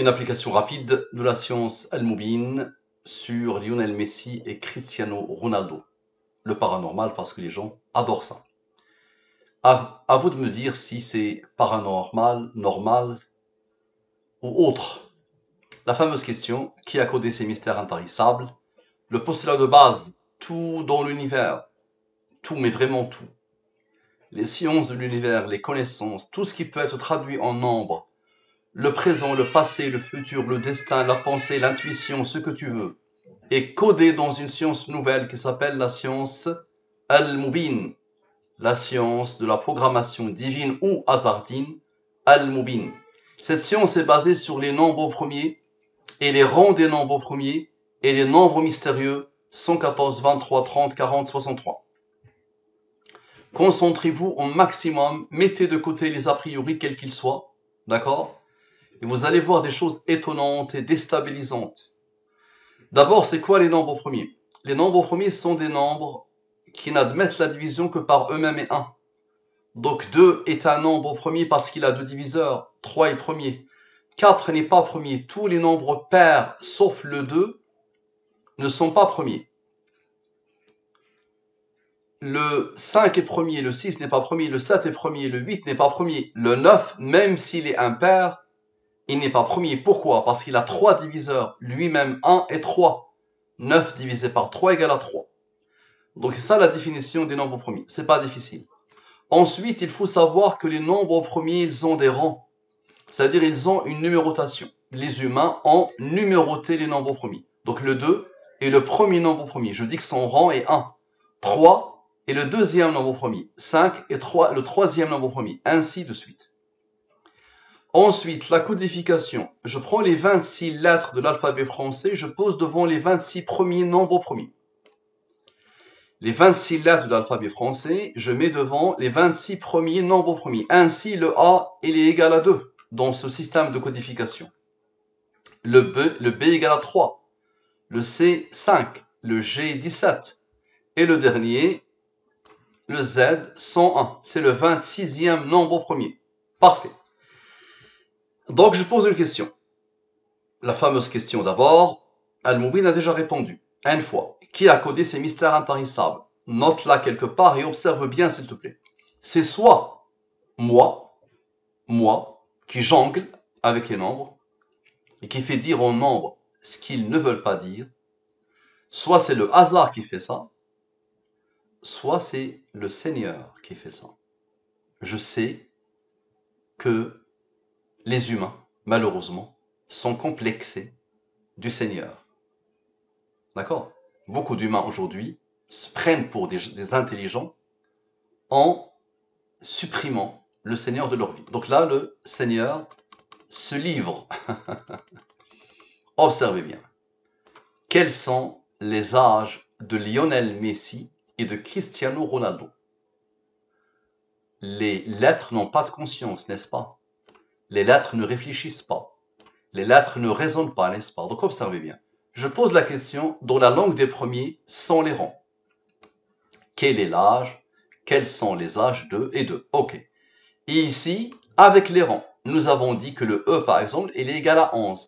Une application rapide de la science Al-Moubin sur Lionel Messi et Cristiano Ronaldo. Le paranormal, parce que les gens adorent ça. À vous de me dire si c'est paranormal, normal ou autre. La fameuse question, qui a codé ces mystères intarissables? Le postulat de base, tout dans l'univers, tout, mais vraiment tout. Les sciences de l'univers, les connaissances, tout ce qui peut être traduit en nombre, le présent, le passé, le futur, le destin, la pensée, l'intuition, ce que tu veux, est codé dans une science nouvelle qui s'appelle la science Al-Moubin, la science de la programmation divine ou hasardine, Al-Moubin. Cette science est basée sur les nombres premiers et les rangs des nombres premiers et les nombres mystérieux 114, 23, 30, 40, 63. Concentrez-vous au maximum, mettez de côté les a priori quels qu'ils soient, d'accord? Et vous allez voir des choses étonnantes et déstabilisantes. D'abord, c'est quoi les nombres premiers? Les nombres premiers sont des nombres qui n'admettent la division que par eux-mêmes et 1. Donc 2 est un nombre premier parce qu'il a 2 diviseurs, 3 est premier. 4 n'est pas premier. Tous les nombres pairs, sauf le 2, ne sont pas premiers. Le 5 est premier, le 6 n'est pas premier, le 7 est premier, le 8 n'est pas premier. Le 9, même s'il est impair, il n'est pas premier. Pourquoi? Parce qu'il a 3 diviseurs, lui-même 1 et 3. 9 divisé par 3 égale à 3. Donc c'est ça la définition des nombres premiers. C'est pas difficile. Ensuite, il faut savoir que les nombres premiers, ils ont des rangs. C'est-à-dire ils ont une numérotation. Les humains ont numéroté les nombres premiers. Donc le 2 est le premier nombre premier. Je dis que son rang est 1. 3 est le deuxième nombre premier. 5 est le troisième nombre premier. Ainsi de suite. Ensuite, la codification. Je prends les 26 lettres de l'alphabet français, je pose devant les 26 premiers nombres premiers. Les 26 lettres de l'alphabet français, je mets devant les 26 premiers nombres premiers. Ainsi, le A, il est égal à 2 dans ce système de codification. Le B égale à 3. Le C, 5. Le G, 17. Et le dernier, le Z, 101. C'est le 26e nombre premier. Parfait. Donc, je pose une question. La fameuse question d'abord, Al-Moubin a déjà répondu, une fois. Qui a codé ces mystères intarissables? Note-la quelque part et observe bien, s'il te plaît. C'est soit moi, qui jongle avec les nombres, et qui fait dire aux nombres ce qu'ils ne veulent pas dire, soit c'est le hasard qui fait ça, soit c'est le Seigneur qui fait ça. Je sais que les humains, malheureusement, sont complexés du Seigneur. D'accord? Beaucoup d'humains aujourd'hui se prennent pour des intelligents en supprimant le Seigneur de leur vie. Donc là, le Seigneur se livre. Observez bien. Quels sont les âges de Lionel Messi et de Cristiano Ronaldo? Les lettres n'ont pas de conscience, n'est-ce pas? Les lettres ne réfléchissent pas. Les lettres ne raisonnent pas, n'est-ce pas? Donc observez bien. Je pose la question dans la langue des premiers sans les rangs. Quel est l'âge? Quels sont les âges de et de? Ok. Et ici, avec les rangs, nous avons dit que le E, par exemple, il est égal à 11.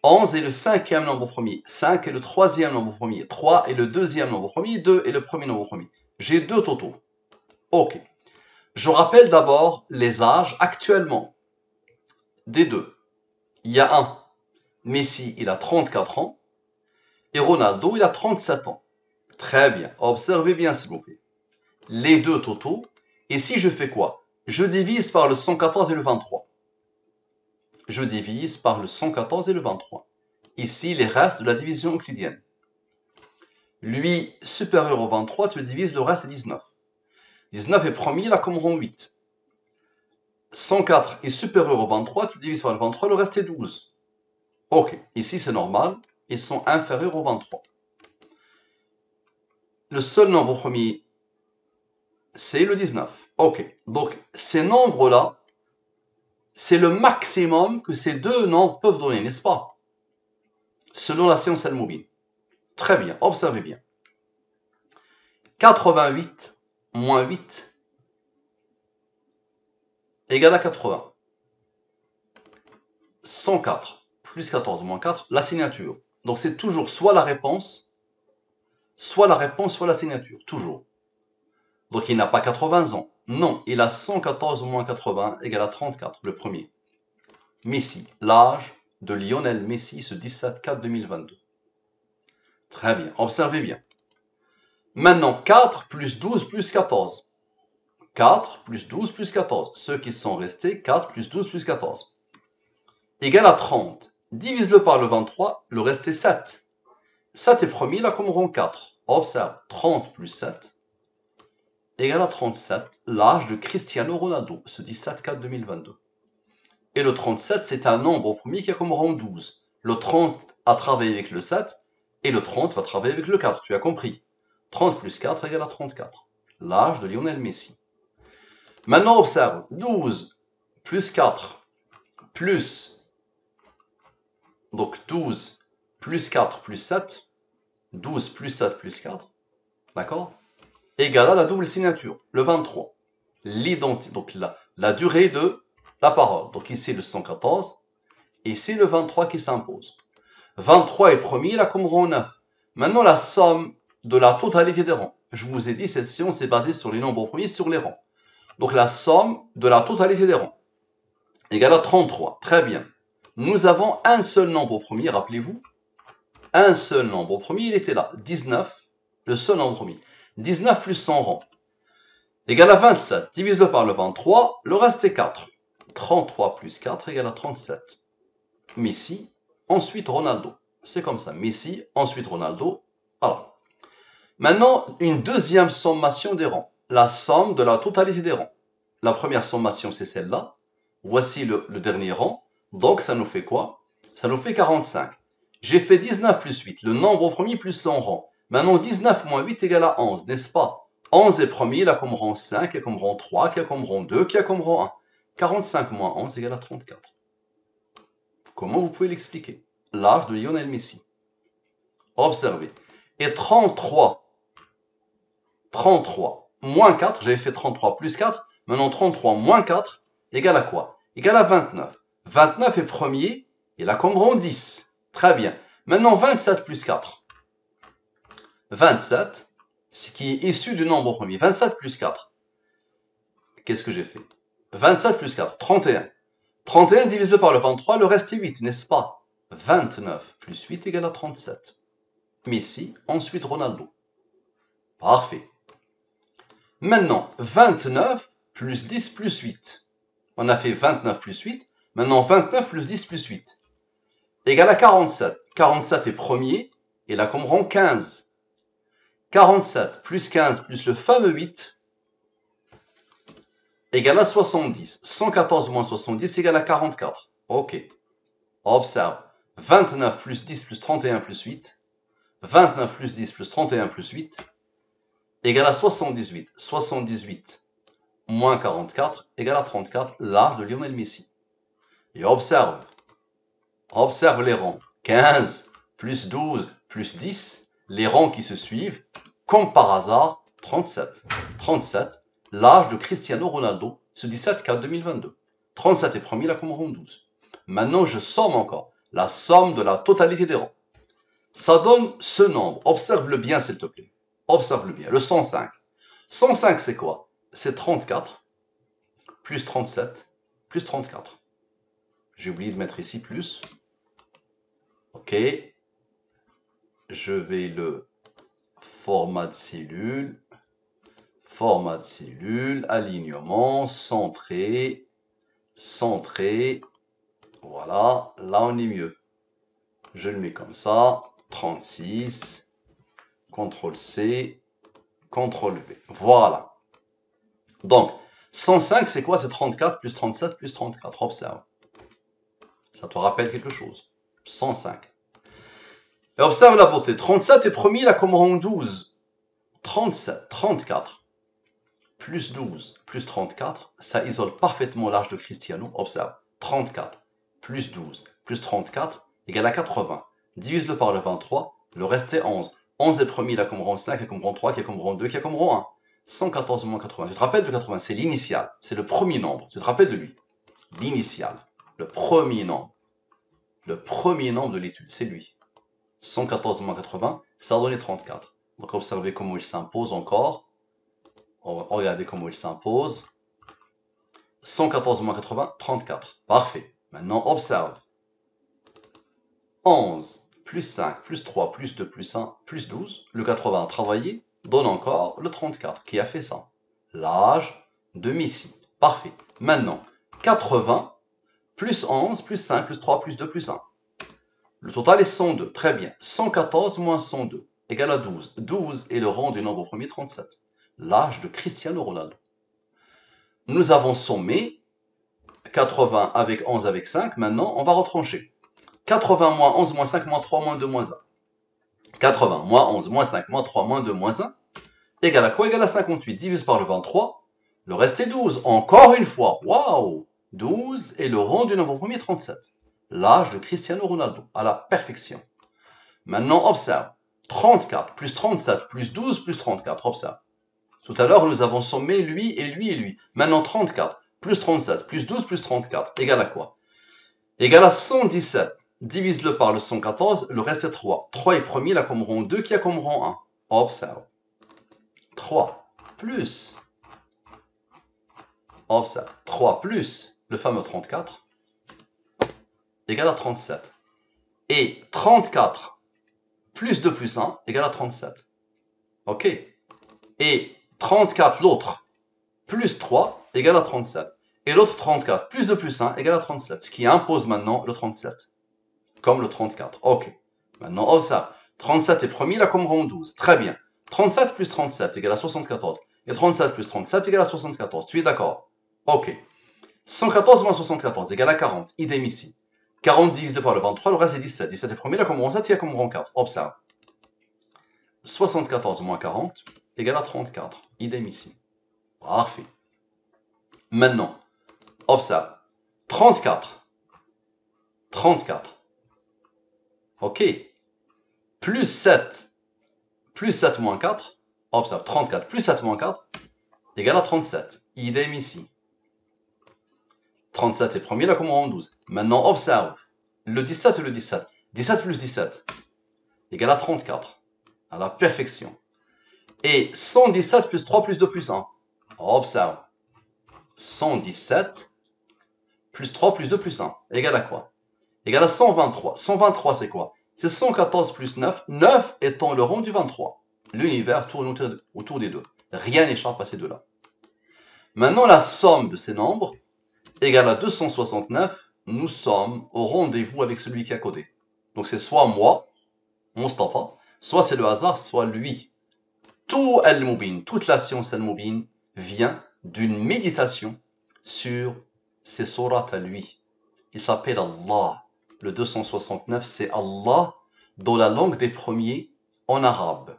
11 est le cinquième nombre premier. 5 est le troisième nombre premier. 3 est le deuxième nombre premier. 2 est le premier nombre premier. J'ai 2 totaux. Ok. Je rappelle d'abord les âges actuellement des deux. Il y a un. Messi, il a 34 ans. Et Ronaldo, il a 37 ans. Très bien. Observez bien, s'il vous plaît. Les deux totaux. Et si je fais quoi? Je divise par le 114 et le 23. Je divise par le 114 et le 23. Ici, les restes de la division euclidienne. Lui, supérieur au 23, tu divises, le reste est 19. 19 est premier, il a comme rang 8. 104 est supérieur au 23, tu divises par le 23, le reste est 12. Ok, ici c'est normal, ils sont inférieurs au 23. Le seul nombre premier, c'est le 19. Ok, donc ces nombres-là, c'est le maximum que ces deux nombres peuvent donner, n'est-ce pas? Selon la science Al-Moubin. Très bien, observez bien. 88 moins 8 égale à 80. 104 plus 14 moins 4, la signature. Donc c'est toujours soit la réponse, soit la signature, toujours. Donc il n'a pas 80 ans. Non, il a 114 moins 80 égale à 34, le premier. Messi, l'âge de Lionel Messi ce 17/4/2022. Très bien, observez bien. Maintenant, 4 plus 12 plus 14. 4 plus 12 plus 14. Ceux qui sont restés, 4 plus 12 plus 14. Égale à 30. Divise-le par le 23, le reste est 7. 7 est premier, là comme rond 4. Observe, 30 plus 7 égale à 37, l'âge de Cristiano Ronaldo, ce 17/4/2022. Et le 37, c'est un nombre au premier qui a comme rang 12. Le 30 a travaillé avec le 7, et le 30 va travailler avec le 4, tu as compris. 30 plus 4 égale à 34, l'âge de Lionel Messi. Maintenant, observe, 12 plus 4 plus, donc 12 plus 4 plus 7, 12 plus 7 plus 4, d'accord, égale à la double signature, le 23. L'identité, donc la durée de la parole. Donc ici le 114, ici le 23 qui s'impose. 23 est premier, il a comme rang 9. Maintenant la somme de la totalité des rangs. Je vous ai dit, cette science est basée sur les nombres premiers, sur les rangs. Donc la somme de la totalité des rangs égale à 33. Très bien. Nous avons un seul nombre premier, rappelez-vous. Un seul nombre premier, il était là. 19, le seul nombre premier. 19 plus 100 rangs égale à 27. Divise-le par le 23, le reste est 4. 33 plus 4 égale à 37. Messi, ensuite Ronaldo. C'est comme ça. Messi, ensuite Ronaldo. Voilà. Maintenant, une deuxième sommation des rangs. La somme de la totalité des rangs. La première sommation, c'est celle-là. Voici le dernier rang. Donc, ça nous fait quoi? Ça nous fait 45. J'ai fait 19 plus 8, le nombre premier plus son rang. Maintenant, 19 moins 8 égale à 11, n'est-ce pas? 11 est premier, il a comme rang 5, qui a comme rang 3, qui a comme rang 2, qui a comme rang 1. 45 moins 11 égale à 34. Comment vous pouvez l'expliquer? L'âge de Lionel Messi. Observez. Et 33 moins 4, j'avais fait 33 plus 4, maintenant 33 moins 4 égale à quoi? Égale à 29. 29 est premier, il a comme rang 10. Très bien. Maintenant 27 plus 4. 27, ce qui est issu du nombre premier. 27 plus 4. Qu'est-ce que j'ai fait? 27 plus 4, 31. 31 divisé par le 23, le reste est 8, n'est-ce pas? 29 plus 8 égale à 37. Messi, ensuite Ronaldo. Parfait. Maintenant, 29 plus 10 plus 8. On a fait 29 plus 8. Maintenant, 29 plus 10 plus 8. Égale à 47. 47 est premier, et là comme rang 15. 47 plus 15 plus le fameux 8 égale à 70. 114 moins 70 égale à 44. Ok. Observe. 29 plus 10 plus 31 plus 8. 29 plus 10 plus 31 plus 8 égale à 78. 78 moins 44 égale à 34, l'âge de Lionel Messi. Et observe. Observe les rangs. 15 plus 12 plus 10, les rangs qui se suivent, comme par hasard, 37. 37, l'âge de Cristiano Ronaldo, ce 17/4/2022. 37 est premier, là comme rang 12. Maintenant, je somme encore la somme de la totalité des rangs. Ça donne ce nombre. Observe-le bien, s'il te plaît. Observe-le bien. Le 105. 105, c'est quoi? C'est 34 plus 37 plus 34. J'ai oublié de mettre ici plus. Ok. Je vais le format de cellule. Format de cellule. Alignement. Centré. Centré. Voilà. Là, on est mieux. Je le mets comme ça. 36. CTRL-C. CTRL-V. Voilà. Donc, 105, c'est quoi? C'est 34 plus 37 plus 34. Observe. Ça te rappelle quelque chose. 105. Et observe la beauté. 37 est premier, là, comme rang 12. 37, 34, plus 12, plus 34, ça isole parfaitement l'âge de Cristiano. Observe. 34, plus 12, plus 34, égale à 80. Divise-le par le 23, le reste est 11. 11 est premier, là, comme rang 5, qui a comme rang 3, qui a comme rang 2, qui a comme rang 1. 114 moins 80. Tu te rappelles de 80? C'est l'initial. C'est le premier nombre. Tu te rappelles de lui? L'initial. Le premier nombre. Le premier nombre de l'étude, c'est lui. 114 moins 80, ça a donné 34. Donc observez comment il s'impose encore. Regardez comment il s'impose. 114 moins 80, 34. Parfait. Maintenant, observe. 11 plus 5 plus 3 plus 2 plus 1 plus 12. Le 80 travaillé donne encore le 34 qui a fait ça. L'âge de Missy. Parfait. Maintenant, 80 plus 11 plus 5 plus 3 plus 2 plus 1. Le total est 102. Très bien. 114 moins 102 égale à 12. 12 est le rang du nombre premier 37. L'âge de Cristiano Ronaldo. Nous avons sommé 80 avec 11 avec 5. Maintenant, on va retrancher. 80 moins 11 moins 5 moins 3 moins 2 moins 1. 80 moins 11 moins 5 moins 3 moins 2 moins 1 égale à quoi? Égale à 58. Divise par le 23. Le reste est 12. Encore une fois. Waouh! 12 est le rang du nombre premier 37. L'âge de Cristiano Ronaldo. À la perfection. Maintenant, observe. 34 plus 37 plus 12 plus 34. Observe. Tout à l'heure, nous avons sommé lui et lui et lui. Maintenant, 34 plus 37 plus 12 plus 34 égale à quoi? Égale à 117. Divise-le par le 114, le reste est 3. 3 est premier, il a comme rang 2 qui a comme rang 1. Observe. 3 plus. Observe. 3 plus le fameux 34 égale à 37. Et 34 plus 2 plus 1 égale à 37. Ok. Et 34, l'autre, plus 3 égale à 37. Et l'autre 34 plus 2 plus 1 égale à 37. Ce qui impose maintenant le 37. Comme le 34. Ok. Maintenant, observe. 37 est premier, il a comme rang 12. Très bien. 37 plus 37 égale à 74. Et 37 plus 37 égale à 74. Tu es d'accord? Ok. 114 moins 74 égale à 40. Idem ici. 40 divisé par le 23, le reste est 17. 17 est premier, il a comme rang 7, il a comme rang 4. Observe. 74 moins 40 égale à 34. Idem ici. Parfait. Maintenant, observe. 34. 34. Ok. Plus 7. Plus 7 moins 4. Observe. 34 plus 7 moins 4 égale à 37. Idem ici. 37 est premier, là comme rang 12. Maintenant, observe. Le 17 et le 17. 17 plus 17 égale à 34. À la perfection. Et 117 plus 3 plus 2 plus 1. Observe. 117 plus 3 plus 2 plus 1 égale à quoi? Égale à 123. 123 c'est quoi? C'est 114 plus 9. 9 étant le rang du 23. L'univers tourne autour des deux. Rien n'échappe à ces deux-là. Maintenant, la somme de ces nombres égale à 269. Nous sommes au rendez-vous avec celui qui a codé. Donc c'est soit moi, Mustafa, soit c'est le hasard, soit lui. Tout Al-Mubin, toute la science Al-Mubin vient d'une méditation sur ses sourates à lui. Il s'appelle Allah. Le 269, c'est Allah dans la langue des premiers en arabe.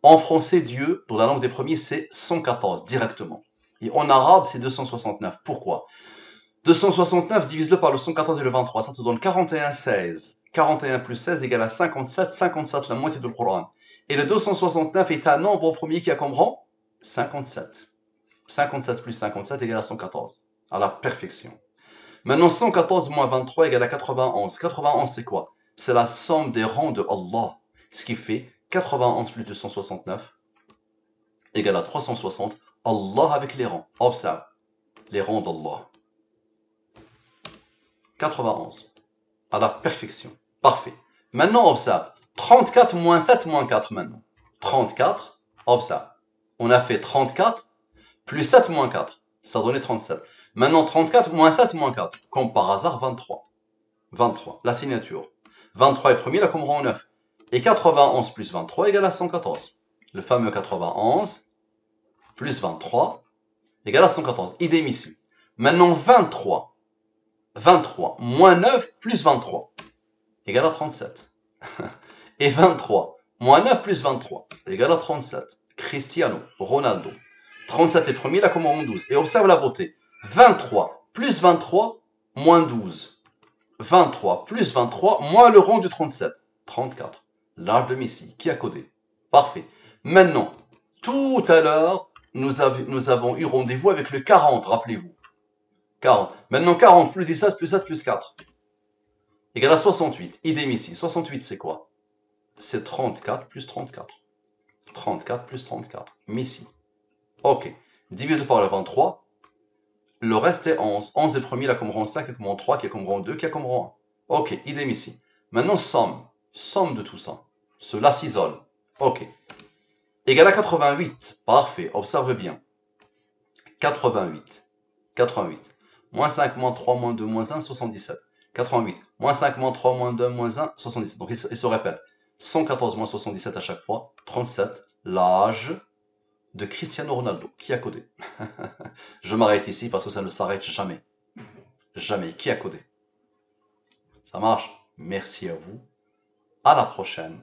En français, Dieu, dans la langue des premiers, c'est 114 directement. Et en arabe, c'est 269. Pourquoi? 269, divise-le par le 114 et le 23, ça te donne 41, 16. 41 plus 16 égale à 57. 57, la moitié du Coran. Et le 269 est un nombre au premier qui a comme rang 57. 57 plus 57 égale à 114. À la perfection. Maintenant, 114 moins 23 égale à 91. 91, c'est quoi? C'est la somme des rangs de Allah. Ce qui fait 91 plus 269 égale à 360. Allah avec les rangs. Observe. Les rangs d'Allah. 91. À la perfection. Parfait. Maintenant, observe. 34 moins 7 moins 4 maintenant. 34, observe. On a fait 34 plus 7 moins 4. Ça donnait 37. Maintenant, 34 moins 7 moins 4. Comme par hasard, 23. 23. La signature. 23 est premier, là comme rang 9. Et 91 plus 23 égale à 114. Le fameux 91 plus 23 égale à 114. Idem ici. Maintenant, 23. 23 moins 9 plus 23 égale à 37. Et 23 moins 9 plus 23 égale à 37. Cristiano Ronaldo. 37 est premier, là comme rang 12. Et observe la beauté. 23 plus 23 moins 12. 23 plus 23 moins le rang du 37. 34. L'âge de Messi. Qui a codé? Parfait. Maintenant, tout à l'heure, nous avons eu rendez-vous avec le 40, rappelez-vous. 40. Maintenant, 40 plus 17 plus 7 plus 4. égale à 68. Idem ici. 68, c'est quoi? C'est 34 plus 34. 34 plus 34. Ici. Ok. Divisé par le 23. Le reste est 11. 11 est premier, il a comme rang 5, il a comme rang 3, qui a comme rang 2, qui a comme rang 1. Ok. Idem ici. Maintenant, somme. Somme de tout ça. Cela s'isole. Ok. Égal à 88. Parfait. Observe bien. 88. 88. Moins 5, moins 3, moins 2, moins 1, 77. 88. Moins 5, moins 3, moins 2, moins 1, 77. Donc il se répète. 114 moins 77 à chaque fois. 37. L'âge de Cristiano Ronaldo. Qui a codé? Je m'arrête ici parce que ça ne s'arrête jamais. Jamais. Qui a codé? Ça marche? Merci à vous. À la prochaine.